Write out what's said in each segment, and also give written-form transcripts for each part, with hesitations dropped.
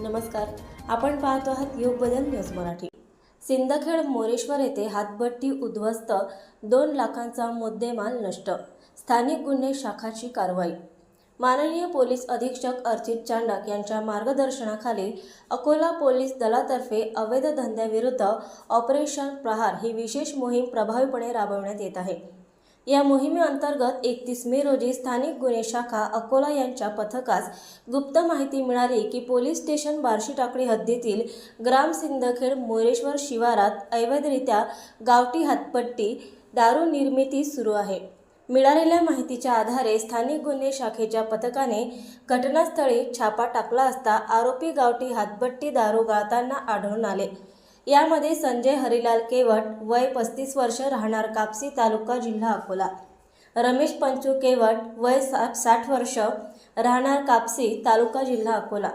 नमस्कार, आपण पाहतो आहात योग बदल न्यूज मराठी। सिंदखेड मोरेश्वर येथे हातभट्टी उद्ध्वस्त, 2 लाखांचा मुद्देमाल नष्ट, स्थानिक गुन्हे शाखाची कारवाई। माननीय पोलीस अधीक्षक अर्चित चांडक यांच्या मार्गदर्शनाखाली अकोला पोलीस दलातर्फे अवैध धंद्याविरुद्ध ऑपरेशन प्रहार ही विशेष मोहीम प्रभावीपणे राबवण्यात येत आहे। या मोहिमेअंतर्गत 31 मे रोजी स्थानिक गुन्हे शाखा अकोला यांच्या पथकास गुप्त माहिती मिळाली की पोलीस स्टेशन बार्शी टाकळी हद्दीतील ग्राम सिंदखेड मोरेश्वर शिवारात अवैधरित्या गावठी हातभट्टी दारू निर्मिती सुरू आहे। मिळालेल्या माहितीच्या आधारे स्थानिक गुन्हे शाखेच्या पथकाने घटनास्थळी छापा टाकला असता आरोपी गावठी हातभट्टी दारू गाळताना आढळून आले। यामध्ये संजय हरिलाल केवट वय 35 वर्ष राहणार कापसी तालुका जिल्हा अकोला, रमेश पंचू केवट वय 60 वर्ष राहणार कापसी तालुका जिल्हा अकोला,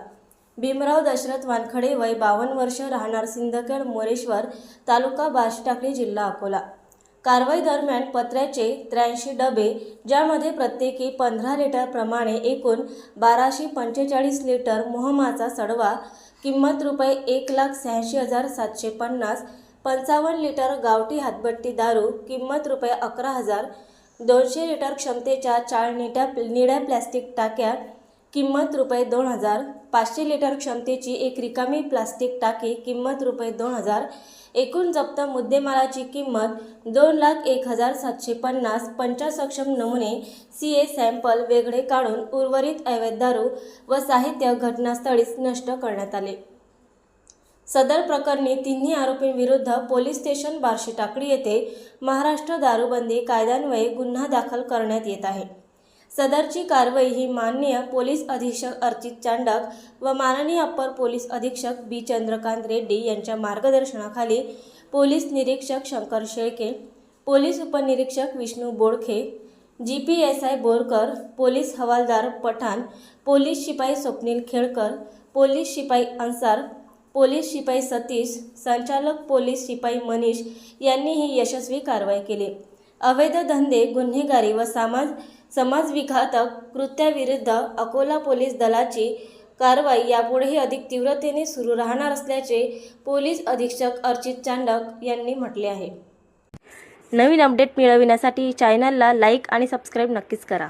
भीमराव दशरथ वानखडे वय 52 वर्ष राहणार सिंदखेड मोरेश्वर तालुका बार्शी टाकळी जिल्हा अकोला। कारवाई दरम्यान पत्र्याचे 83 डबे, ज्यामध्ये प्रत्येकी 15 लिटर प्रमाणे एकूण 1245 लिटर मोहमाचा सडवा, किंमत रुपये 1,86,750, 55 लिटर गावठी हातभट्टी दारू, किंमत रुपये 11,000, 200 लिटर क्षमतेच्या 4 निळ्या प्लास्टिक टाक्या, किंमत रुपये 2,000, 500 लिटर क्षमतेची एक रिकामी प्लास्टिक टाकी, किंमत रुपये 2,000। एकूण जप्त मुद्देमालाची किंमत 2,01,750। 50 सक्षम नमुने CA सॅम्पल वेगळे काढून उर्वरित अवैध दारू व साहित्य घटनास्थळीच नष्ट करण्यात आले। सदर प्रकरणी तिन्ही आरोपींविरुद्ध पोलीस स्टेशन बार्शी टाकळी येथे महाराष्ट्र दारूबंदी कायद्यान्वये गुन्हा दाखल करण्यात येत आहे। सदरची कारवाई ही माननीय पोलीस अधीक्षक अर्चित चांडक व माननीय अप्पर पोलीस अधीक्षक B चंद्रकांत रेड्डी यांच्या मार्गदर्शनाखाली पोलीस निरीक्षक शंकर शेळके, पोलीस उपनिरीक्षक विष्णू बोडखे, GPSI बोरकर, पोलीस हवालदार पठाण, पोलीस शिपाई स्वप्नील खेळकर, पोलीस शिपाई अन्सार, पोलीस शिपाई सतीश, संचालक पोलीस शिपाई मनीष यांनी ही यशस्वी कारवाई केली। अवैध धंदे, गुन्हेगारी व समाजविघातक कृत्याविरुद्ध अकोला पोलीस दलाची कारवाई यापुढेही अधिक तीव्रतेने सुरू राहणार असल्याचे पोलीस अधीक्षक अर्चित चांडक यांनी म्हटले आहे। नवीन अपडेट मिळविण्यासाठी चॅनलला लाईक आणि सबस्क्राईब नक्कीच करा।